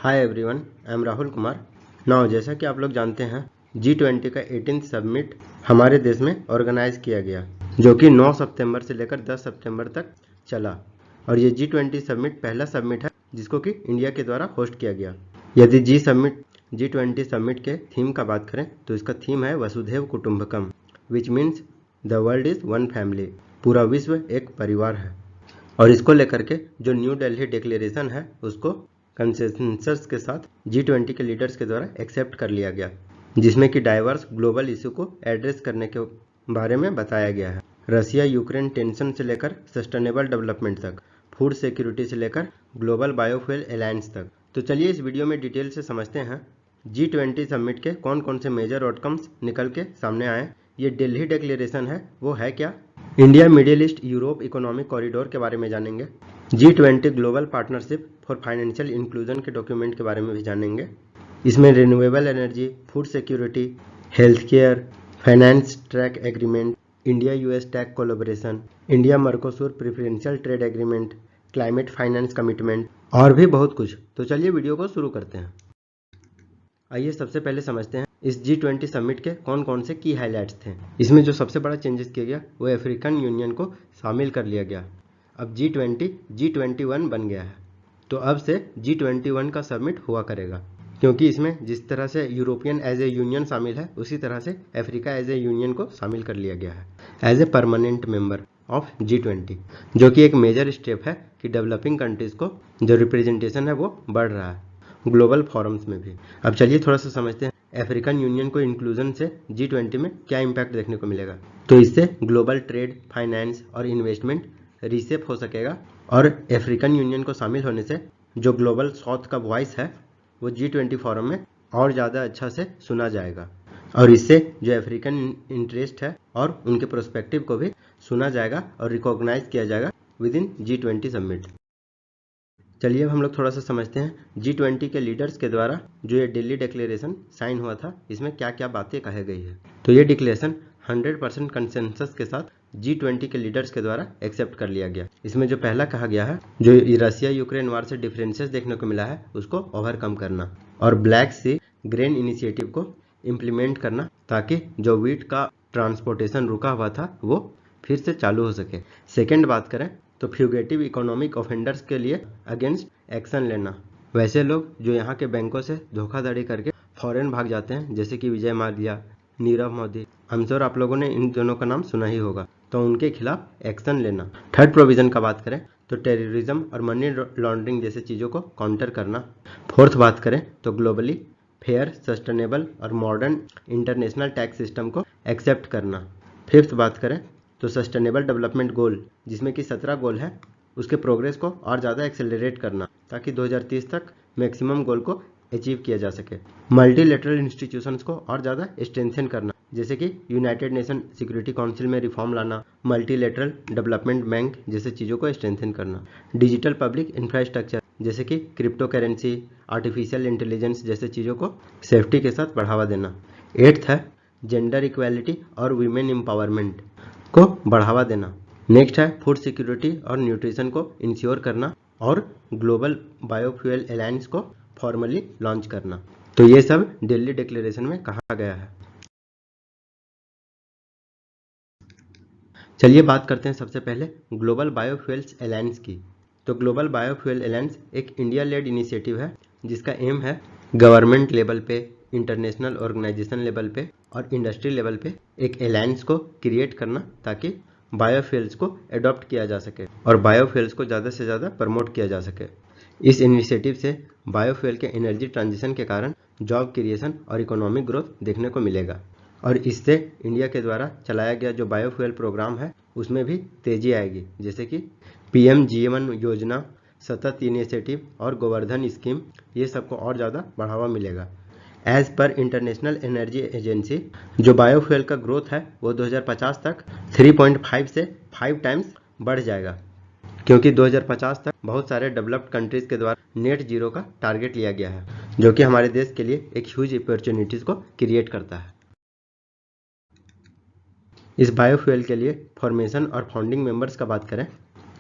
Hi everyone, I am Rahul Kumar. Now जैसा कि आप लोग जानते हैं G20 का 18th समिट हमारे देश में ऑर्गेनाइज किया गया, जो कि 9 सितंबर से लेकर 10 सितंबर तक चला। और ये G20 समिट पहला समिट है जिसको कि इंडिया के द्वारा होस्ट किया गया। यदि G20 समिट के थीम का बात करें तो इसका थीम है Vasudhaiva Kutumbakam, which means the world is one family. पूरा विश्व एक परिवार है। और इसको लेकर के जो न्यू दिल्ली डिक्लेरेशन है उसको कंसेंसस के साथ G20 के लीडर्स के द्वारा एक्सेप्ट कर लिया गया, जिसमें कि डाइवर्स ग्लोबल इशू को एड्रेस करने के बारे में बताया गया है। रसिया यूक्रेन टेंशन से लेकर सस्टेनेबल डेवलपमेंट तक, फूड सिक्योरिटी से लेकर ग्लोबल बायोफ्यूल अलायंस तक। तो चलिए इस वीडियो में डिटेल से समझते हैं G20 समिट के कौन कौन से मेजर आउटकम्स निकल के सामने आए। ये दिल्ली डिक्लेरेशन है वो है क्या, India Middle East Europe economic corridor के बारे में जानेंगे, G20 global partnership for financial inclusion के डॉक्यूमेंट के बारे में भी जानेंगे। इसमें renewable energy, food security, health care, finance track agreement, India US tech collaboration, India Mercosur preferential trade agreement, climate finance commitment और भी बहुत कुछ। तो चलिए वीडियो को शुरू करते हैं। आइए सबसे पहले समझते हैं इस G20 समिट के कौन कौन से की हाइलाइट्स थे। इसमें जो सबसे बड़ा चेंजेस किया गया वो अफ्रीकन यूनियन को शामिल कर लिया गया। अब G20 G21 बन गया है। तो अब से G21 का समिट हुआ करेगा, क्योंकि इसमें जिस तरह से यूरोपियन एज ए यूनियन शामिल है उसी तरह से अफ्रीका एज ए यूनियन को शामिल कर लिया गया है as a permanent member of G20, जो कि एक मेजर स्टेप है कि डेवलपिंग कंट्रीज को जो रिप्रेजेंटेशन है वो बढ़ रहा है ग्लोबल फोरम्स में भी। अब चलिए थोड़ा सा समझते हैं अफ्रीकन यूनियन को इंक्लूजन से G20 में क्या इम्पैक्ट देखने को मिलेगा। तो इससे ग्लोबल ट्रेड, फाइनेंस और इन्वेस्टमेंट रीसेप हो सकेगा, और अफ्रीकन यूनियन को शामिल होने से जो ग्लोबल साउथ का वॉइस है वो G20 फोरम में और ज़्यादा अच्छा से सुना जाएगा, और इससे जो अफ्रीकन इंटरेस्ट है और उनके प्रोस्पेक्टिव को भी सुना जाएगा और रिकॉग्नाइज किया जाएगा विद इन G20 समिट। चलिए अब हम लोग थोड़ा सा समझते हैं G20 के लीडर्स के द्वारा जो ये दिल्ली डिक्लेरेशन साइन हुआ था इसमें क्या क्या बातें कही गई है। तो ये डिक्लेरेशन 100% कंसेंसस के साथ G20 के लीडर्स के द्वारा एक्सेप्ट कर लिया गया। इसमें जो पहला कहा गया है, जो रसिया यूक्रेन वार से डिफरेंसेस देखने को मिला है उसको ओवरकम करना, और ब्लैक सी ग्रेन इनिशिएटिव को इम्प्लीमेंट करना, ताकि जो वीट का ट्रांसपोर्टेशन रुका हुआ था वो फिर से चालू हो सके। सेकेंड बात करें तो फ्यूगेटिव इकोनॉमिक ऑफेंडर्स के लिए अगेंस्ट एक्शन लेना। वैसे लोग जो यहाँ के बैंकों से धोखाधड़ी करके फॉरेन भाग जाते हैं, जैसे कि Vijay Mallya, Nirav Modi, I am sure आप लोगों ने इन दोनों का नाम सुना ही होगा, तो उनके खिलाफ एक्शन लेना। थर्ड प्रोविजन का बात करें तो टेररिज्म और मनी लॉन्ड्रिंग जैसे चीज़ों को काउंटर करना। फोर्थ बात करें तो ग्लोबली फेयर, सस्टेनेबल और मॉडर्न इंटरनेशनल टैक्स सिस्टम को एक्सेप्ट करना। फिफ्थ बात करें तो सस्टेनेबल डेवलपमेंट गोल, जिसमें कि 17 गोल है, उसके प्रोग्रेस को और ज़्यादा एक्सेलरेट करना ताकि 2030 तक मैक्सिमम गोल को अचीव किया जा सके। मल्टीलेटरल इंस्टीट्यूशंस को और ज़्यादा स्ट्रेंथन करना, जैसे कि यूनाइटेड नेशन सिक्योरिटी काउंसिल में रिफॉर्म लाना, मल्टीलेटरल डेवलपमेंट बैंक जैसे चीज़ों को स्ट्रेंथन करना, डिजिटल पब्लिक इंफ्रास्ट्रक्चर जैसे कि क्रिप्टो करेंसी, आर्टिफिशियल इंटेलिजेंस जैसे चीज़ों को सेफ्टी के साथ बढ़ावा देना। एट्थ है जेंडर इक्वालिटी और वीमेन एम्पावरमेंट को बढ़ावा देना। नेक्स्ट है फूड सिक्योरिटी और न्यूट्रिशन को इंश्योर करना, और ग्लोबल बायोफ्यूल अलायंस को फॉर्मली लॉन्च करना। तो ये सब दिल्ली डिक्लेरेशन में कहा गया है। चलिए बात करते हैं सबसे पहले ग्लोबल बायोफ्यूल्स अलायंस की। तो ग्लोबल बायोफ्यूल अलायंस एक इंडिया लेड इनिशिएटिव है जिसका एम है गवर्नमेंट लेवल पे, इंटरनेशनल ऑर्गेनाइजेशन लेवल पे और इंडस्ट्री लेवल पे एक अलायंस को क्रिएट करना, ताकि बायोफ्यूल्स को अडॉप्ट किया जा सके और बायोफ्यूल्स को ज़्यादा से ज़्यादा प्रमोट किया जा सके। इस इनिशिएटिव से बायोफ्यूल के एनर्जी ट्रांजिशन के कारण जॉब क्रिएशन और इकोनॉमिक ग्रोथ देखने को मिलेगा, और इससे इंडिया के द्वारा चलाया गया जो बायोफ्यूल प्रोग्राम है उसमें भी तेजी आएगी, जैसे कि PM-GA1 योजना, सतत इनिशिएटिव और गोवर्धन स्कीम, ये सबको और ज़्यादा बढ़ावा मिलेगा। एज पर इंटरनेशनल एनर्जी एजेंसी जो बायोफ्यूल का ग्रोथ है वो 2050 तक 3.5 से 5 टाइम्स बढ़ जाएगा, क्योंकि 2050 तक बहुत सारे डेवलप्ड कंट्रीज के द्वारा नेट जीरो का टारगेट लिया गया है, जो कि हमारे देश के लिए एक ह्यूज अपॉर्चुनिटीज को क्रिएट करता है। इस बायोफ्यूल के लिए फॉर्मेशन और फाउंडिंग मेंबर्स का बात करें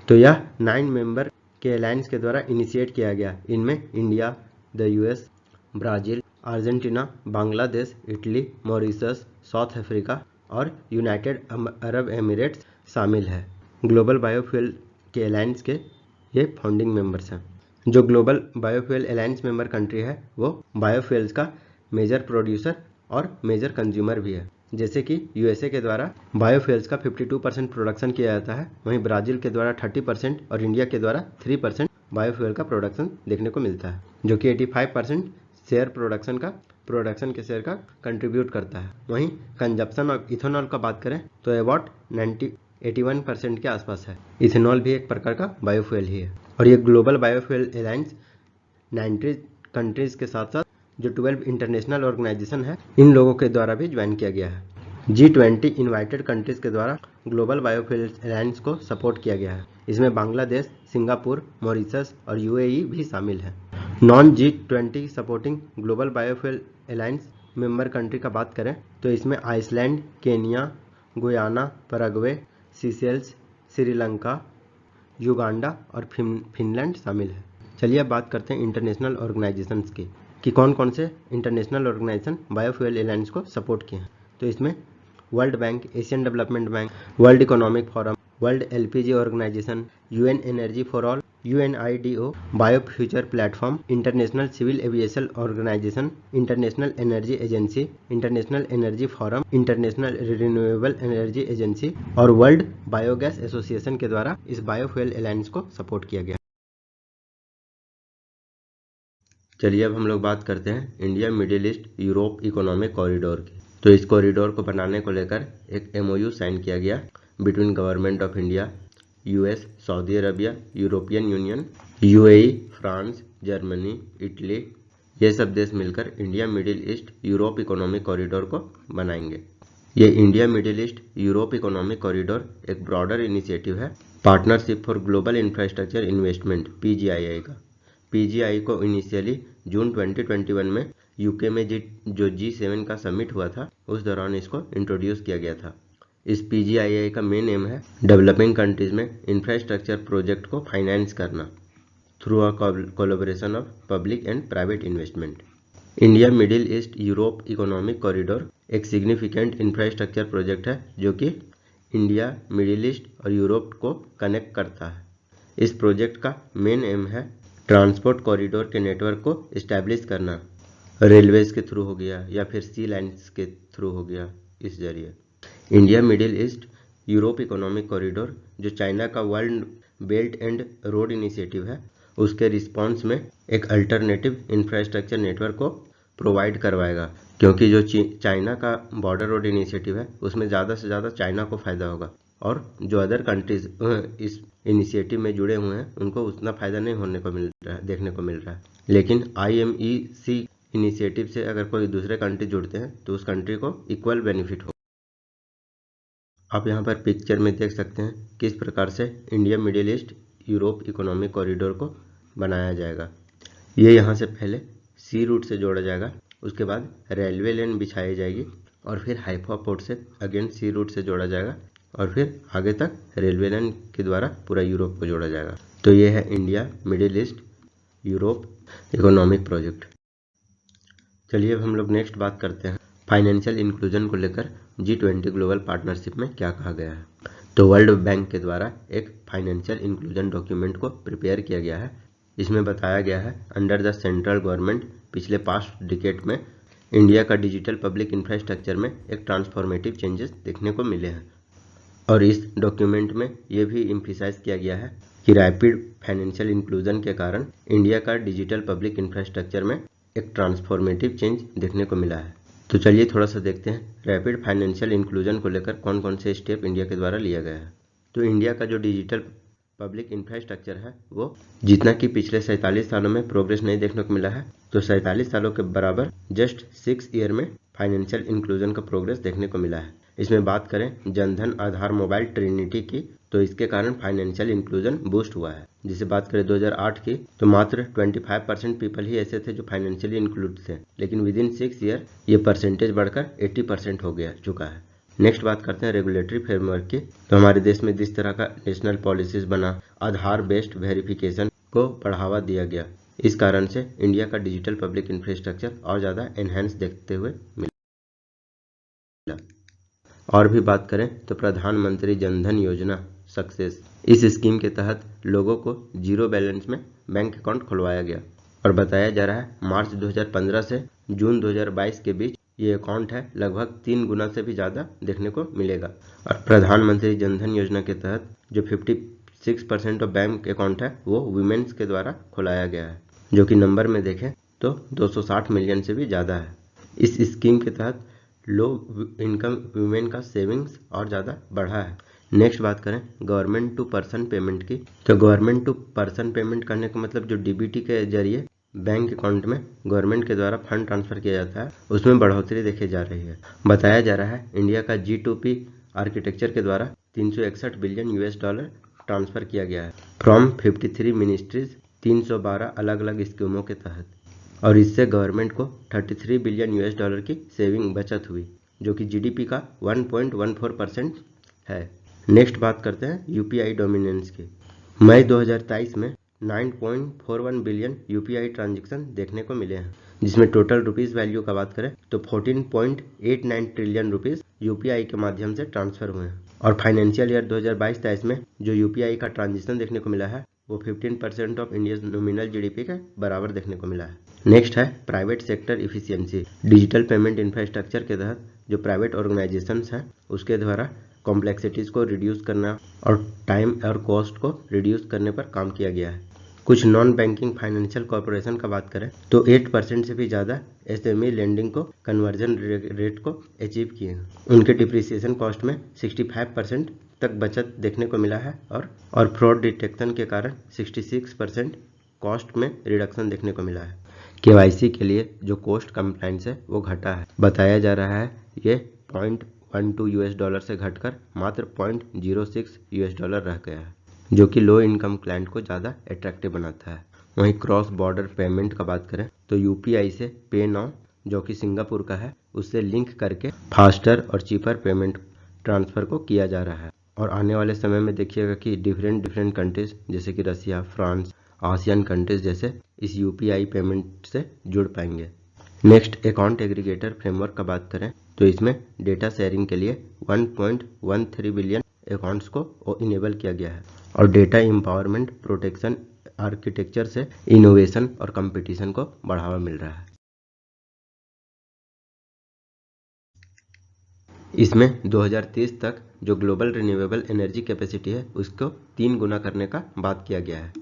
तो यह 9 मेंबर के अलायंस के द्वारा इनिशिएट किया गया। इनमें India, the US, Brazil, Argentina, Bangladesh, Italy, Mauritius, south Africa और यूनाइटेड अरब एमिरेट्स शामिल है। ग्लोबल बायोफ्यूल के अलायंस के ये फाउंडिंग मेंबर्स हैं। जो global biofuel alliance member country है वो बायोफ्यूल्स का मेजर प्रोड्यूसर और मेजर कंज्यूमर भी है। जैसे कि यूएसए के द्वारा बायोफ्यूल्स का 52% प्रोडक्शन किया जाता है, वहीं ब्राज़ील के द्वारा 30% और इंडिया के द्वारा 3% बायोफ्यूल का प्रोडक्शन देखने को मिलता है, जो कि 85% शेयर प्रोडक्शन के शेयर का कंट्रीब्यूट करता है। वहीं कंजप्शन ऑफ इथेनॉल का बात करें तो अबाउट 81% के आसपास है। इथेनॉल भी एक प्रकार का बायोफ्यूल ही है। और ये ग्लोबल बायोफ्यूल अलायंस 90 कंट्रीज के साथ साथ जो 12 इंटरनेशनल ऑर्गेनाइजेशन है, इन लोगों के द्वारा भी ज्वाइन किया गया है। G20 इन्वाइटेड कंट्रीज के द्वारा ग्लोबल बायोफ्यूल अलायंस को सपोर्ट किया गया है। इसमें बांग्लादेश, सिंगापुर, मॉरिशस और यूएई भी शामिल है। Non G20 supporting global biofuel alliance member country का बात करें तो इसमें Iceland, Kenya, Guyana, Paraguay, Seychelles, Sri Lanka, Uganda और फिनलैंड शामिल है। चलिए अब बात करते हैं इंटरनेशनल ऑर्गेनाइजेशंस की कि कौन कौन से इंटरनेशनल ऑर्गेनाइजेशन बायोफ्यूल अलायंस को सपोर्ट किए हैं। तो इसमें World Bank, Asian Development Bank, World Economic Forum, World LPG Organisation, UN Energy for All, UNIDO, bio future platform, International Civil Aviation Organisation, International energy Agency, International Energy Forum, International Renewable Energy Agency और World Biogas Association के द्वारा इस biofuel alliance को support किया गया। चलिए अब हम लोग बात करते हैं India Middle East Europe economic corridor की। तो इस कॉरिडोर को बनाने को लेकर एक MOU साइन किया गया between government of India, US, Saudi Arabia, European union, UAE, France, Germany, Italy, ये सब देश मिलकर India Middle East Europe economic corridor को बनाएंगे। ये India Middle East Europe economic corridor एक ब्रॉडर इनिशिएटिव है, partnership for global infrastructure investment PGII का। PGI को इनिशियली जून 2021 में यूके में जो G7 का समिट हुआ था उस दौरान इसको इंट्रोड्यूस किया गया था। इस PGII का मेन एम है डेवलपिंग कंट्रीज में इंफ्रास्ट्रक्चर प्रोजेक्ट को फाइनेंस करना through a collaboration of public and private investment. India Middle East Europe economic corridor एक सिग्निफिकेंट इंफ्रास्ट्रक्चर प्रोजेक्ट है जो कि इंडिया, मिडिल ईस्ट और यूरोप को कनेक्ट करता है। इस प्रोजेक्ट का मेन एम है ट्रांसपोर्ट कॉरिडोर के नेटवर्क को इस्टेब्लिश करना, रेलवेज के थ्रू हो गया या फिर सी लाइन्स के थ्रू हो गया। इस जरिए India Middle East Europe economic corridor जो चाइना का world belt and road initiative है उसके रिस्पॉन्स में एक अल्टरनेटिव इंफ्रास्ट्रक्चर नेटवर्क को प्रोवाइड करवाएगा, क्योंकि जो चाइना का बॉर्डर रोड इनिशिएटिव है उसमें ज़्यादा से ज़्यादा चाइना को फ़ायदा होगा और जो अदर कंट्रीज इस इनिशिएटिव में जुड़े हुए हैं उनको उतना फ़ायदा नहीं होने को मिल रहा है, देखने को मिल रहा है। लेकिन IMEC इनिशिएटिव से अगर कोई दूसरे कंट्री जुड़ते हैं तो उस कंट्री को इक्वल बेनिफिट हो। आप यहाँ पर पिक्चर में देख सकते हैं किस प्रकार से India Middle East Europe economic corridor को बनाया जाएगा। ये यहाँ से पहले सी रूट से जोड़ा जाएगा, उसके बाद रेलवे लाइन बिछाई जाएगी और फिर हाइफा पोर्ट से अगेन सी रूट से जोड़ा जाएगा और फिर आगे तक रेलवे लाइन के द्वारा पूरा यूरोप को जोड़ा जाएगा। तो ये है India Middle East Europe economic project. चलिए अब हम लोग नेक्स्ट बात करते हैं फाइनेंशियल इंक्लूजन को लेकर G20 ग्लोबल पार्टनरशिप में क्या कहा गया है। तो वर्ल्ड बैंक के द्वारा एक फाइनेंशियल इंक्लूजन डॉक्यूमेंट को प्रिपेयर किया गया है। इसमें बताया गया है अंडर द सेंट्रल गवर्नमेंट पिछले पास्ट डिकेड में इंडिया का डिजिटल पब्लिक इंफ्रास्ट्रक्चर में एक ट्रांसफॉर्मेटिव चेंजेस देखने को मिले हैं। और इस डॉक्यूमेंट में ये भी इम्फिसाइज किया गया है कि रैपिड फाइनेंशियल इंक्लूजन के कारण इंडिया का डिजिटल पब्लिक इंफ्रास्ट्रक्चर में एक ट्रांसफॉर्मेटिव चेंज देखने को मिला है। तो चलिए थोड़ा सा देखते हैं रैपिड फाइनेंशियल इंक्लूजन को लेकर कौन कौन से स्टेप इंडिया के द्वारा लिया गया है। तो इंडिया का जो डिजिटल पब्लिक इंफ्रास्ट्रक्चर है वो जितना कि पिछले 47 सालों में प्रोग्रेस नहीं देखने को मिला है, तो 47 सालों के बराबर जस्ट 6 ईयर में फाइनेंशियल इंक्लूजन का प्रोग्रेस देखने को मिला है। इसमें बात करें जनधन, आधार, मोबाइल, ट्रिनिटी की, तो इसके कारण फाइनेंशियल इंक्लूजन बूस्ट हुआ है। जिसे बात करें 2008 की तो मात्र 25% पीपल ही ऐसे थे जो फाइनेंशियली इंक्लूड थे, लेकिन विद इन 6 ईयर ये परसेंटेज बढ़कर 80% हो गया चुका है। नेक्स्ट बात करते हैं रेगुलेटरी फ्रेमवर्क की। तो हमारे देश में जिस तरह का नेशनल पॉलिसीज बना, आधार बेस्ड वेरिफिकेशन को बढ़ावा दिया गया, इस कारण से इंडिया का डिजिटल पब्लिक इंफ्रास्ट्रक्चर और ज़्यादा एनहेंस देखते हुए मिला। और भी बात करें तो प्रधानमंत्री जनधन योजना सक्सेस, इस स्कीम के तहत लोगों को जीरो बैलेंस में बैंक अकाउंट खुलवाया गया और बताया जा रहा है मार्च 2015 से जून 2022 के बीच ये अकाउंट है लगभग 3 गुना से भी ज़्यादा देखने को मिलेगा। और प्रधानमंत्री जनधन योजना के तहत जो 56% ऑफ बैंक अकाउंट है वो वुमेन्स के द्वारा खुलाया गया है, जो कि नंबर में देखें तो 260 मिलियन से भी ज़्यादा है। इस स्कीम के तहत लो इनकम वुमेन का सेविंग्स और ज़्यादा बढ़ा है। नेक्स्ट बात करें गवर्नमेंट टू पर्सन पेमेंट की, तो गवर्नमेंट टू पर्सन पेमेंट करने का मतलब जो डीबीटी के जरिए बैंक अकाउंट में गवर्नमेंट के द्वारा फंड ट्रांसफर किया जाता है उसमें बढ़ोतरी देखी जा रही है। बताया जा रहा है इंडिया का G2P आर्किटेक्चर के द्वारा 361 बिलियन US$ ट्रांसफर किया गया है फ्रॉम 53 मिनिस्ट्रीज 312 अलग अलग स्कीमों के तहत, और इससे गवर्नमेंट को 33 बिलियन US$ की सेविंग बचत हुई, जो कि GDP का 1.14% है। नेक्स्ट बात करते हैं UPI डोमिनेंस की। मई 2023 में 9.41 बिलियन UPI ट्रांजेक्शन देखने को मिले हैं, जिसमें टोटल रुपीस वैल्यू का बात करें तो 14.89 ट्रिलियन रुपीस UPI के माध्यम से ट्रांसफर हुए हैं। और फाइनेंशियल ईयर 2022-23 में जो UPI का ट्रांजेक्शन देखने को मिला है वो 15% ऑफ इंडिया नॉमिनल GDP के बराबर देखने को मिला है। नेक्स्ट है private sector efficiency. Digital payment infrastructure के तहत जो प्राइवेट ऑर्गेनाइजेशंस हैं उसके द्वारा कॉम्प्लेक्सिटीज़ को रिड्यूस करना और टाइम और कॉस्ट को रिड्यूस करने पर काम किया गया है। कुछ नॉन बैंकिंग फाइनेंशियल कॉर्पोरेशन का बात करें तो 8% से भी ज़्यादा SME लेंडिंग को कन्वर्जन रेट को अचीव किए हैं। उनके डिप्रिसिएशन कॉस्ट में 65% तक बचत देखने को मिला है और फ्रॉड डिटेक्शन के कारण 66% कॉस्ट में रिडक्शन देखने को मिला है। KYC के लिए जो कॉस्ट कंप्लायंस है वो घटा है। बताया जा रहा है ये $0.12 से घटकर मात्र $0.06 रह गया है, जो कि लो इनकम क्लाइंट को ज़्यादा अट्रैक्टिव बनाता है। वहीं क्रॉस बॉर्डर पेमेंट का बात करें तो UPI से पे नाउ, जो कि सिंगापुर का है, उससे लिंक करके फास्टर और चीपर पेमेंट ट्रांसफ़र को किया जा रहा है। और आने वाले समय में देखिएगा कि डिफरेंट कंट्रीज जैसे कि रसिया, फ्रांस, आसियान कंट्रीज जैसे इस UPI पेमेंट से जुड़ पाएंगे। नेक्स्ट अकाउंट एग्रीगेटर फ्रेमवर्क का बात करें तो इसमें डेटा शेयरिंग के लिए 1.13 बिलियन अकाउंट्स को इनेबल किया गया है और डेटा एम्पावरमेंट प्रोटेक्शन आर्किटेक्चर से इनोवेशन और कंपटीशन को बढ़ावा मिल रहा है। इसमें 2030 तक जो ग्लोबल रिन्यूएबल एनर्जी कैपेसिटी है उसको 3 गुना करने का बात किया गया है।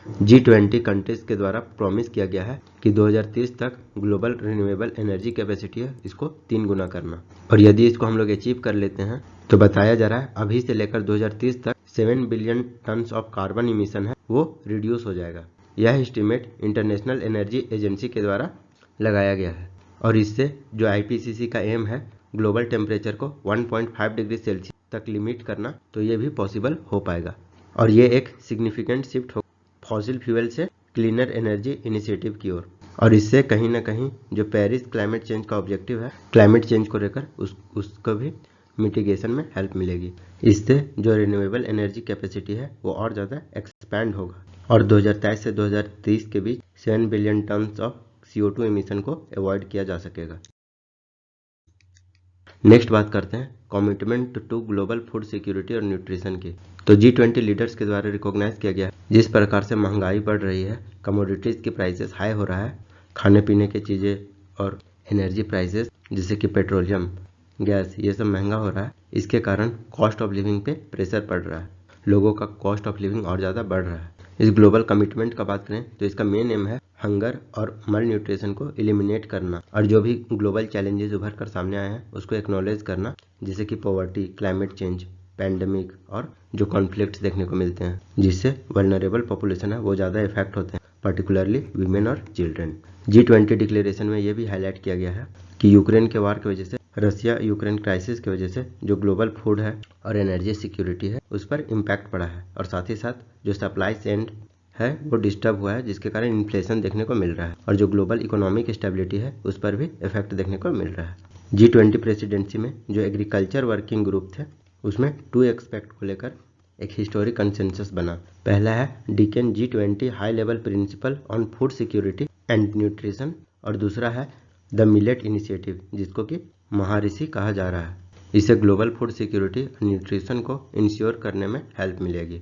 G20 कंट्रीज के द्वारा प्रॉमिस किया गया है कि 2030 तक ग्लोबल रिन्यूएबल एनर्जी कैपेसिटी है इसको 3 गुना करना, और यदि इसको हम लोग अचीव कर लेते हैं तो बताया जा रहा है अभी से लेकर 2030 तक 7 billion tons of carbon emission है वो रिड्यूस हो जाएगा। यह एस्टिमेट इंटरनेशनल एनर्जी एजेंसी के द्वारा लगाया गया है और इससे जो IPCC का एम है ग्लोबल टेम्परेचर को 1.5 डिग्री सेल्सियस तक लिमिट करना, तो ये भी पॉसिबल हो पाएगा। और ये एक सिग्निफिकेंट शिफ्ट हो फॉसिल फ्यूल से क्लीनर एनर्जी इनिशिएटिव की ओर, और इससे कहीं ना कहीं जो पेरिस क्लाइमेट चेंज का ऑब्जेक्टिव है क्लाइमेट चेंज को लेकर उसको भी मिटिगेशन में हेल्प मिलेगी। इससे जो रिन्यूएबल एनर्जी कैपेसिटी है वो और ज़्यादा एक्सपैंड होगा और 2023 से 2030 के बीच 7 billion tons of CO2 emission को अवॉइड किया जा सकेगा। नेक्स्ट बात करते हैं commitment to global food security और न्यूट्रिशन की। तो G20 लीडर्स के द्वारा रिकॉग्नाइज किया गया जिस प्रकार से महंगाई बढ़ रही है, कमोडिटीज़ की प्राइसेस हाई हो रहा है, खाने पीने की चीज़ें और एनर्जी प्राइसेस जैसे कि पेट्रोलियम, गैस, ये सब महंगा हो रहा है। इसके कारण कॉस्ट ऑफ लिविंग पे प्रेशर पड़ रहा है, लोगों का कॉस्ट ऑफ लिविंग और ज़्यादा बढ़ रहा है। इस ग्लोबल कमिटमेंट का बात करें तो इसका मेन एम है हंगर और मल न्यूट्रिशन को एलिमिनेट करना और जो भी ग्लोबल चैलेंजेस उभर कर सामने आए हैं उसको एक्नॉलेज करना, जैसे कि पॉवर्टी, क्लाइमेट चेंज, पैंडेमिक और जो कॉन्फ्लिक्ट्स देखने को मिलते हैं जिससे वल्नरेबल पॉपुलेशन है वो ज़्यादा इफेक्ट होते हैं, पर्टिकुलरली वीमेन और चिल्ड्रन। G20 डिक्लेरेशन में ये भी हाईलाइट किया गया है कि यूक्रेन के वार की वजह से, रसिया यूक्रेन क्राइसिस की वजह से जो ग्लोबल फूड है और एनर्जी सिक्योरिटी है उस पर इम्पैक्ट पड़ा है और साथ ही साथ जो सप्लाई चेन है वो डिस्टर्ब हुआ है, जिसके कारण इन्फ्लेशन देखने को मिल रहा है और जो ग्लोबल इकोनॉमिक स्टेबिलिटी है उस पर भी इफेक्ट देखने को मिल रहा है। G20 प्रेसिडेंसी में जो एग्रीकल्चर वर्किंग ग्रुप थे उसमें 2 एस्पेक्ट को लेकर एक हिस्टोरिक कंसेंसस बना। पहला है डिकेन G20 high level principal on food security and nutrition और दूसरा है द मिलेट इनिशिएटिव, जिसको कि महाऋषि कहा जा रहा है। इससे ग्लोबल फूड सिक्योरिटी और न्यूट्रिशन को इंश्योर करने में हेल्प मिलेगी।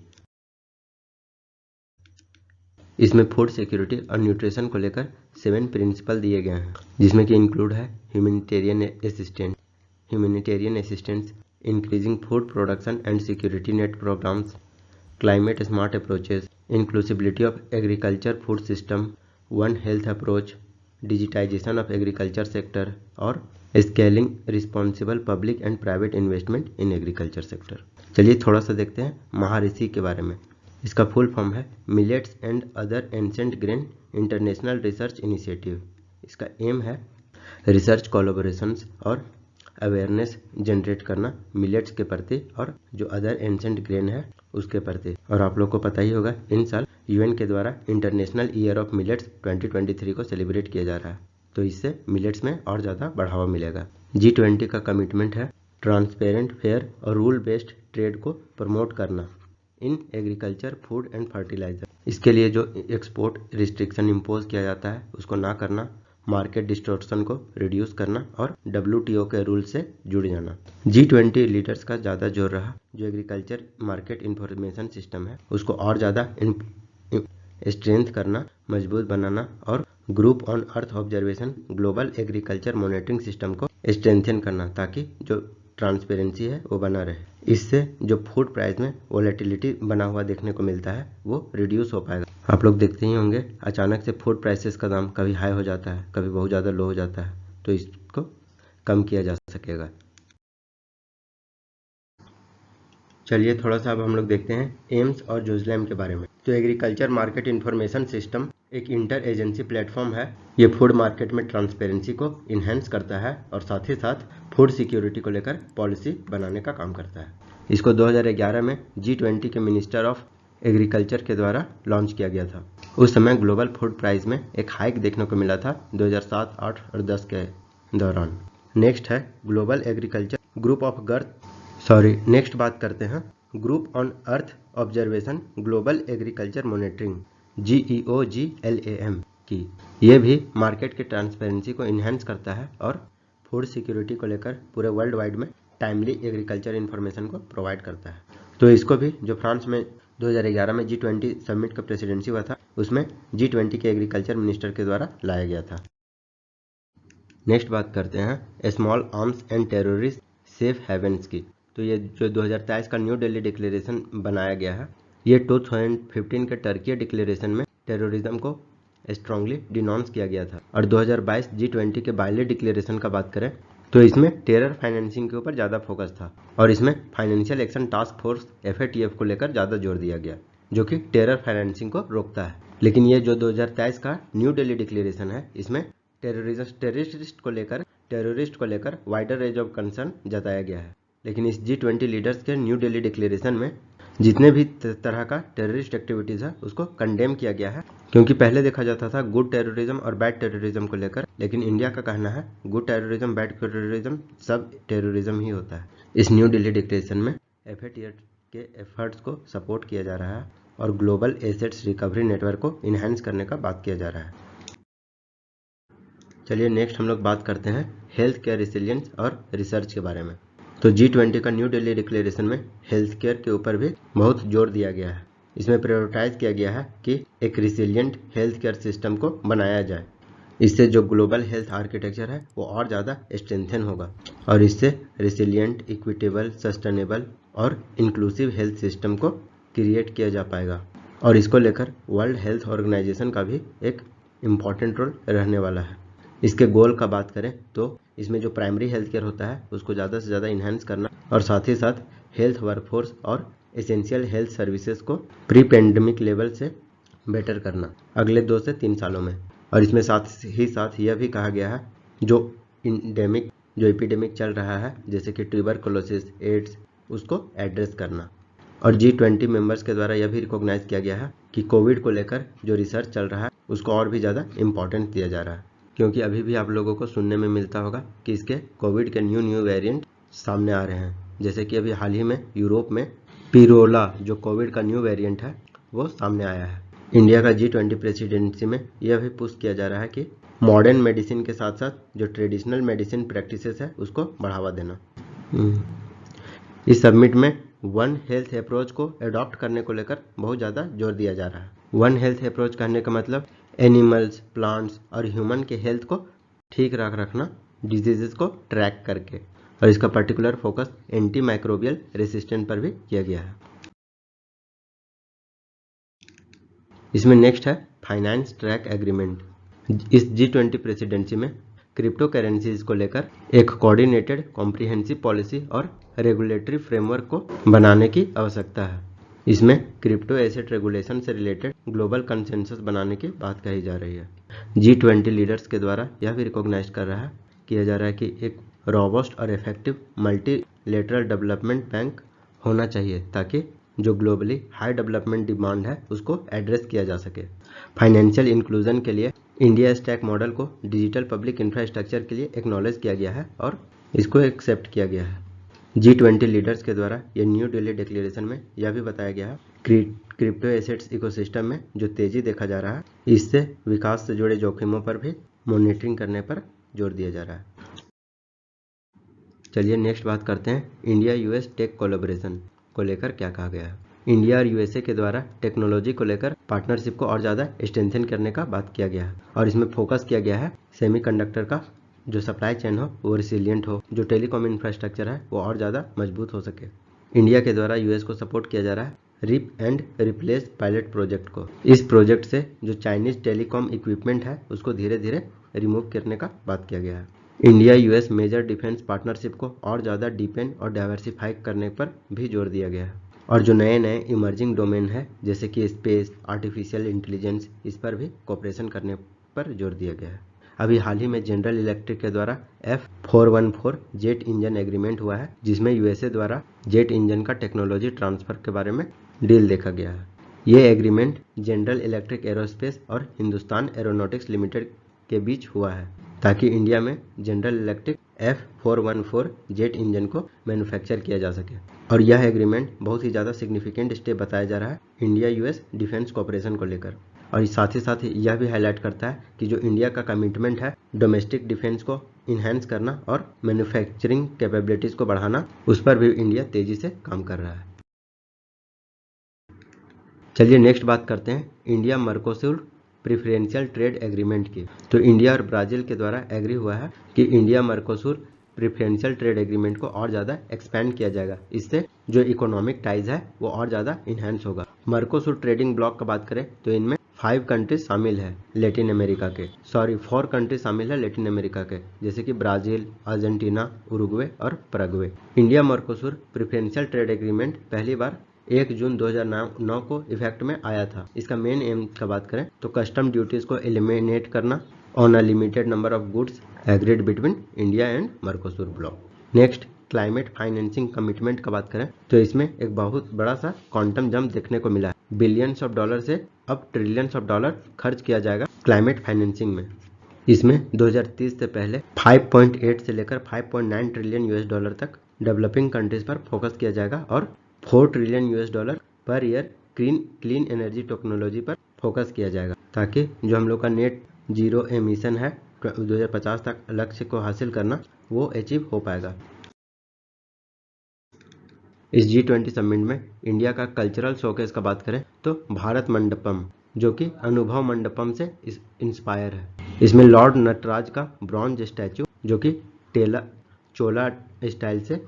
इसमें फूड सिक्योरिटी और न्यूट्रिशन को लेकर 7 प्रिंसिपल दिए गए हैं, जिसमें कि इंक्लूड है humanitarian assistance, increasing food production and security net programs, climate smart approaches, inclusibility of agriculture food system, one health approach, digitization of agriculture sector और scaling responsible public and private investment in agriculture sector. चलिए थोड़ा सा देखते हैं महाऋषि के बारे में। इसका फुल फॉर्म है millets and other ancient grain international research initiative. इसका एम है रिसर्च कोलैबोरेशंस और अवेयरनेस जनरेट करना मिलेट्स के प्रति और जो अदर एंसेंट ग्रेन है उसके प्रति। और आप लोग को पता ही होगा इन साल यूएन के द्वारा इंटरनेशनल ईयर ऑफ मिलेट्स 2023 को सेलिब्रेट किया जा रहा है, तो इससे मिलेट्स में और ज़्यादा बढ़ावा मिलेगा। G20 का कमिटमेंट है ट्रांसपेरेंट, फेयर और रूल बेस्ड ट्रेड को प्रमोट करना in agriculture, food and fertiliser. इसके लिए जो एक्सपोर्ट रिस्ट्रिक्शन इम्पोज किया जाता है उसको ना करना, मार्केट डिस्टॉर्शन को रिड्यूस करना और WTO के रूल से जुड़ जाना। G20 लीडर्स का ज़्यादा जोर रहा जो एग्रीकल्चर मार्केट इंफॉर्मेशन सिस्टम है उसको और ज़्यादा स्ट्रेंथ करना, मजबूत बनाना और group on earth observation global agriculture monitoring system को स्ट्रेंथन करना ताकि जो ट्रांसपेरेंसी है वो बना रहे। इससे जो फूड प्राइस में वोलेटिलिटी बना हुआ देखने को मिलता है वो रिड्यूस हो पाएगा। आप लोग देखते ही होंगे अचानक से फूड प्राइसेस का दाम कभी हाई हो जाता है, कभी बहुत ज़्यादा लो हो जाता है, तो इसको कम किया जा सकेगा। चलिए थोड़ा सा अब हम लोग देखते हैं एम्स और जोजलैम के बारे में। तो एग्रीकल्चर मार्केट इंफॉर्मेशन सिस्टम एक इंटर एजेंसी प्लेटफॉर्म है। ये फूड मार्केट में ट्रांसपेरेंसी को इन्हेंस करता है और साथ ही साथ फूड सिक्योरिटी को लेकर पॉलिसी बनाने का काम करता है। इसको 2011 में G20 के मिनिस्टर ऑफ एग्रीकल्चर के द्वारा लॉन्च किया गया था। उस समय ग्लोबल फूड प्राइस में एक हाइक देखने को मिला था 2007, 8 और 10 के दौरान। नेक्स्ट है global agriculture group of next बात करते हैं group on earth observation global agriculture monitoring GEOGLAM की। ये भी मार्केट के ट्रांसपेरेंसी को इन्हेंस करता है और फूड सिक्योरिटी को लेकर पूरे वर्ल्ड वाइड में टाइमली एग्रीकल्चर इन्फॉर्मेशन को प्रोवाइड करता है। तो इसको भी जो फ्रांस में 2011 में G20 समिट का प्रेसिडेंसी हुआ था उसमें G20 के एग्रीकल्चर मिनिस्टर के द्वारा लाया गया था। नेक्स्ट बात करते हैं small arms and terrorist safe havens की। तो ये जो 2023 का न्यू दिल्ली डिक्लेरेशन बनाया गया है, ये 2015 के टर्की डिक्लेरेशन में टेररिज्म को स्ट्रांगली डिनॉन्स किया गया था। और 2022 G20 के बाली डिक्लेरेशन का बात करें तो इसमें टेरर फाइनेंसिंग के ऊपर ज़्यादा फोकस था और इसमें financial action task force FATF को लेकर ज़्यादा जोर दिया गया जो कि टेरर फाइनेंसिंग को रोकता है। लेकिन ये जो 2023 का न्यू दिल्ली डिक्लेरेशन है इसमें टेररिस्ट को लेकर वाइडर रेंज ऑफ कंसर्न जताया गया है। लेकिन इस G20 लीडर्स के न्यू दिल्ली डिक्लेरेशन में जितने भी तरह का टेररिस्ट एक्टिविटीज़ है उसको कंडेम किया गया है, क्योंकि पहले देखा जाता था गुड टेररिज्म और बैड टेररिज्म को लेकर, लेकिन इंडिया का कहना है गुड टेररिज्म, बैड टेररिज्म सब टेररिज्म ही होता है। इस न्यू दिल्ली डिक्लेरेशन में FATF के एफर्ट्स को सपोर्ट किया जा रहा है और ग्लोबल एसेट्स रिकवरी नेटवर्क को इन्हेंस करने का बात किया जा रहा है। चलिए नेक्स्ट हम लोग बात करते हैं हेल्थ केयर रिसिलियंस और रिसर्च के बारे में। तो G20 का न्यू दिल्ली डिक्लेरेशन में हेल्थ केयर के ऊपर भी बहुत जोर दिया गया है। इसमें प्रायोरिटाइज किया गया है कि एक रिसिलियंट हेल्थ केयर सिस्टम को बनाया जाए। इससे जो ग्लोबल हेल्थ आर्किटेक्चर है वो और ज़्यादा स्ट्रेंथन होगा और इससे रिसिलियंट, इक्विटेबल, सस्टेनेबल और इंक्लूसिव हेल्थ सिस्टम को क्रिएट किया जा पाएगा। और इसको लेकर वर्ल्ड हेल्थ ऑर्गेनाइजेशन का भी एक इम्पॉर्टेंट रोल रहने वाला है। इसके गोल का बात करें तो इसमें जो प्राइमरी हेल्थ केयर होता है उसको ज़्यादा से ज़्यादा इन्हेंस करना और साथ ही साथ हेल्थ वर्कफोर्स और एसेंशियल हेल्थ सर्विसेज को प्री पेंडेमिक लेवल से बेटर करना अगले 2 से 3 सालों में। और इसमें साथ ही साथ यह भी कहा गया है जो एपिडेमिक चल रहा है जैसे कि ट्यूबरकुलोसिस, एड्स, उसको एड्रेस करना। और G20 मेंबर्स के द्वारा यह भी रिकॉग्नाइज किया गया है कि कोविड को लेकर जो रिसर्च चल रहा है उसको और भी ज़्यादा इम्पोर्टेंस दिया जा रहा है, क्योंकि अभी भी आप लोगों को सुनने में मिलता होगा कि इसके कोविड के न्यू वेरिएंट सामने आ रहे हैं। जैसे कि अभी हाल ही में यूरोप में पिरोला जो कोविड का न्यू वेरिएंट है वो सामने आया है। इंडिया का G20 प्रेसिडेंसी में यह भी पुश किया जा रहा है कि मॉडर्न मेडिसिन के साथ साथ जो ट्रेडिशनल मेडिसिन प्रैक्टिसेस है उसको बढ़ावा देना। इस समिट में वन हेल्थ अप्रोच को अडॉप्ट करने को लेकर बहुत ज़्यादा जोर दिया जा रहा है। वन हेल्थ अप्रोच कहने का मतलब एनिमल्स, प्लांट्स और ह्यूमन के हेल्थ को ठीक रखना डिजीजेस को ट्रैक करके, और इसका particular focus anti microbial resistant पर भी किया गया है। इसमें नेक्स्ट है फाइनेंस ट्रैक एग्रीमेंट। इस G20 प्रेसिडेंसी में क्रिप्टो करेंसीज को लेकर एक कोऑर्डिनेटेड कॉम्प्रिहेंसिव पॉलिसी और रेगुलेटरी फ्रेमवर्क को बनाने की आवश्यकता है। इसमें क्रिप्टो एसेट रेगुलेशन से रिलेटेड ग्लोबल कंसेंसस बनाने की बात कही जा रही है। G20 लीडर्स के द्वारा यह भी रिकॉग्नाइज किया जा रहा है कि एक रोबस्ट और इफेक्टिव मल्टीलेटरल डेवलपमेंट बैंक होना चाहिए ताकि जो ग्लोबली हाई डेवलपमेंट डिमांड है उसको एड्रेस किया जा सके। फाइनेंशियल इंक्लूजन के लिए इंडिया स्टैक मॉडल को डिजिटल पब्लिक इंफ्रास्ट्रक्चर के लिए एक्नॉलेज किया गया है और इसको एक्सेप्ट किया गया है। G20 लीडर्स के द्वारा ये न्यू दिल्ली डिक्लेरेशन में यह भी बताया गया है क्रिप्टो एसेट्स इकोसिस्टम में जो तेजी देखा जा रहा है, इससे विकास से जुड़े जोखिमों पर भी मॉनिटरिंग करने पर जोर दिया जा रहा है। चलिए नेक्स्ट बात करते हैं इंडिया यूएस टेक कोलैबोरेशन को लेकर क्या कहा गया है। इंडिया और यूएसए के द्वारा टेक्नोलॉजी को लेकर पार्टनरशिप को और ज़्यादा स्ट्रेंथन करने का बात किया गया है और इसमें फोकस किया गया है सेमीकंडक्टर का जो सप्लाई चेन हो वो रिसिलियंट हो, जो टेलीकॉम इंफ्रास्ट्रक्चर है वो और ज़्यादा मजबूत हो सके। इंडिया के द्वारा यूएस को सपोर्ट किया जा रहा है rip and replace pilot project को। इस प्रोजेक्ट से जो चाइनीज टेलीकॉम इक्विपमेंट है उसको धीरे धीरे रिमूव करने का बात किया गया है। India US major defence partnership को और ज़्यादा डीपेन और डाइवर्सिफाई करने पर भी जोर दिया गया है और जो नए नए इमर्जिंग डोमेन है जैसे कि स्पेस, आर्टिफिशियल इंटेलिजेंस, इस पर भी कोऑपरेशन करने पर जोर दिया गया है। अभी हाल ही में जनरल इलेक्ट्रिक के द्वारा F414 जेट इंजन एग्रीमेंट हुआ है जिसमें यूएसए द्वारा जेट इंजन का टेक्नोलॉजी ट्रांसफर के बारे में डील देखा गया है। ये एग्रीमेंट जनरल इलेक्ट्रिक एरोस्पेस और हिंदुस्तान एरोनॉटिक्स लिमिटेड के बीच हुआ है ताकि इंडिया में general electric F414 jet engine को मैन्युफैक्चर किया जा सके, और यह एग्रीमेंट बहुत ही ज़्यादा सिग्निफिकेंट स्टेप बताया जा रहा है इंडिया यूएस डिफेंस कोऑपरेशन को लेकर। और साथ ही यह भी हाईलाइट करता है कि जो इंडिया का कमिटमेंट है डोमेस्टिक डिफेंस को इन्हेंस करना और मैन्युफैक्चरिंग कैपेबिलिटीज को बढ़ाना, उस पर भी इंडिया तेजी से काम कर रहा है। चलिए नेक्स्ट बात करते हैं India Mercosur preferential trade agreement की। तो इंडिया और ब्राज़ील के द्वारा एग्री हुआ है कि India Mercosur preferential trade agreement को और ज़्यादा एक्सपेंड किया जाएगा। इससे जो इकोनॉमिक टाइज है वो और ज़्यादा इन्हेंस होगा। मर्कोसूर ट्रेडिंग ब्लॉक का बात करें तो इनमें 5 कंट्रीज शामिल है लैटिन अमेरिका के, 4 कंट्रीज शामिल है लैटिन अमेरिका के, जैसे कि ब्राज़ील, अर्जेंटीना, उरुग्वे और Paraguay. India Mercosur preferential trade agreement पहली बार 1 जून 2009 को इफेक्ट में आया था। इसका मेन एम का बात करें तो कस्टम ड्यूटीज को एलिमिनेट करना on a limited number of goods agreed between India and Mercosur bloc. Next climate financing commitment का बात करें तो इसमें एक बहुत बड़ा सा क्वांटम जंप देखने को मिला है। बिलियंस ऑफ डॉलर से अब ट्रिलियंस ऑफ डॉलर खर्च किया जाएगा क्लाइमेट फाइनेंसिंग में। इसमें 2030 से पहले 5.8 से लेकर 5.9 ट्रिलियन यूएस डॉलर तक डेवलपिंग कंट्रीज पर फोकस किया जाएगा और 4 trillion US dollar per year clean energy technology पर फोकस किया जाएगा ताकि जो हम लोग का नेट जीरो एमिशन है 2050 तक लक्ष्य को हासिल करना वो अचीव हो पाएगा। इस G20 समिट में इंडिया का कल्चरल शोकेस का बात करें तो भारत मंडपम जो कि अनुभव मंडपम से इंस्पायर है। इसमें लॉर्ड नटराज का ब्रॉन्ज स्टैचू जो कि चोला स्टाइल से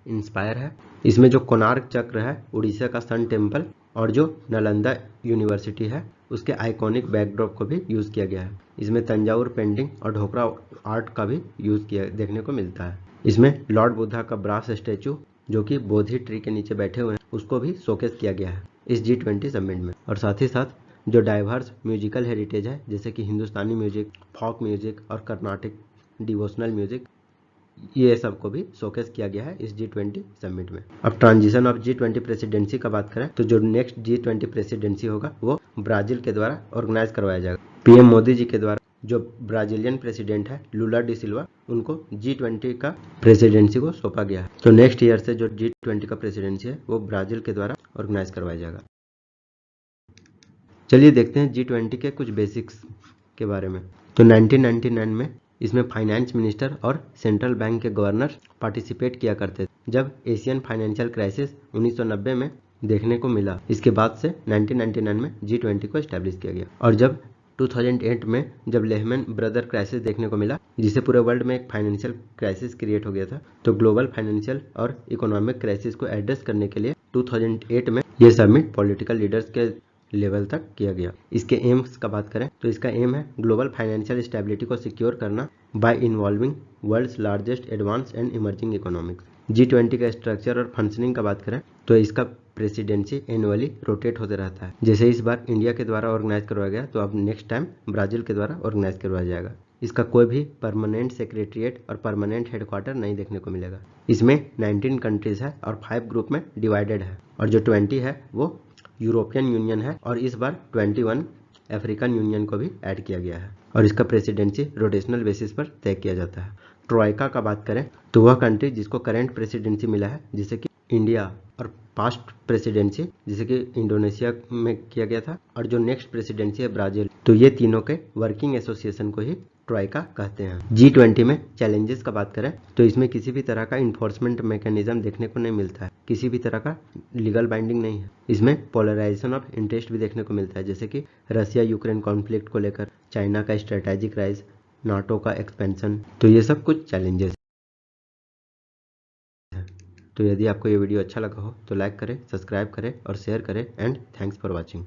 इंस्पायर है। इसमें जो कोणार्क चक्र है, उड़ीसा का सन टेम्पल और जो नालंदा यूनिवर्सिटी है उसके आइकॉनिक बैकड्रॉप को भी यूज़ किया गया है। इसमें तंजावुर पेंटिंग और ढोकरा आर्ट का भी यूज़ किया देखने को मिलता है। इसमें लॉर्ड बुद्धा का ब्रास स्टैचू जो कि बोधि ट्री के नीचे बैठे हुए हैं उसको भी शोकेस किया गया है इस G20 समिट में। और साथ ही साथ जो डाइवर्स म्यूजिकल हेरिटेज है जैसे कि हिंदुस्तानी म्यूजिक, फोक म्यूजिक और कर्नाटिक डिवोशनल म्यूजिक, ये सब को भी शोकेस किया गया है इस G20 समिट में। अब ट्रांजिशन ऑफ G20 प्रेसिडेंसी का बात करें तो जो नेक्स्ट G20 प्रेसिडेंसी होगा वो ब्राज़ील के द्वारा ऑर्गेनाइज करवाया जाएगा। पीएम मोदी जी के द्वारा जो ब्राजीलियन प्रेसिडेंट है लूला डी सिल्वा, उनको G20 का प्रेसिडेंसी को सौंपा गया है। तो नेक्स्ट ईयर से जो G20 का प्रेसिडेंसी है वो ब्राजील के द्वारा ऑर्गेनाइज करवाया जाएगा। चलिए देखते हैं G20 के कुछ बेसिक्स के बारे में। तो 1999 में इसमें फाइनेंस मिनिस्टर और सेंट्रल बैंक के गवर्नर पार्टिसिपेट किया करते थे। जब एशियन फाइनेंशियल क्राइसिस 1990 में देखने को मिला, इसके बाद से 1999 में G20 को एस्टेब्लिश किया गया। और जब 2008 में जब लेहमैन ब्रदर क्राइसिस देखने को मिला, जिससे पूरे वर्ल्ड में एक फाइनेंशियल क्राइसिस क्रिएट हो गया था, तो ग्लोबल फाइनेंशियल और इकोनॉमिक क्राइसिस को एड्रेस करने के लिए 2008 में ये समिट पॉलिटिकल लीडर्स के लेवल तक किया गया। इसके एम्स का बात करें तो इसका एम है ग्लोबल फाइनेंशियल स्टेबिलिटी को सिक्योर करना by involving world's largest advance and emerging economics. G20 का स्ट्रक्चर और फंक्शनिंग का बात करें तो इसका प्रेसिडेंसी एनुअली रोटेट होते रहता है। जैसे इस बार इंडिया के द्वारा ऑर्गेनाइज करवाया गया, तो अब नेक्स्ट टाइम ब्राजील के द्वारा ऑर्गेनाइज करवाया जाएगा। इसका कोई भी परमानेंट सेक्रेटरिएट और परमानेंट हेडक्वार्टर नहीं देखने को मिलेगा। इसमें 19 कंट्रीज है और 5 ग्रुप में डिवाइडेड है, और जो 20 है वो यूरोपियन यूनियन है, और इस बार 21 अफ्रीकन यूनियन को भी ऐड किया गया है। और इसका प्रेसिडेंसी रोटेशनल बेसिस पर तय किया जाता है। ट्रॉयका का बात करें तो वह कंट्री जिसको करंट प्रेसिडेंसी मिला है, जैसे कि इंडिया, और पास्ट प्रेसिडेंसी जैसे कि इंडोनेशिया में किया गया था, और जो नेक्स्ट प्रेसिडेंसी है ब्राजील, तो ये तीनों के वर्किंग एसोसिएशन को ही ट्रॉयका कहते हैं। G20 में चैलेंजेस का बात करें तो इसमें किसी भी तरह का इन्फोर्समेंट मैकेनिज्म देखने को नहीं मिलता है, किसी भी तरह का लीगल बाइंडिंग नहीं है। इसमें पोलराइजेशन ऑफ इंटरेस्ट भी देखने को मिलता है, जैसे कि रसिया यूक्रेन कॉन्फ्लिक्ट को लेकर, चाइना का स्ट्रेटेजिक राइज, नाटो का एक्सपेंशन, तो ये सब कुछ चैलेंजेस हैं। तो यदि आपको ये वीडियो अच्छा लगा हो तो लाइक करें, सब्सक्राइब करें और शेयर करें। And thanks for watching.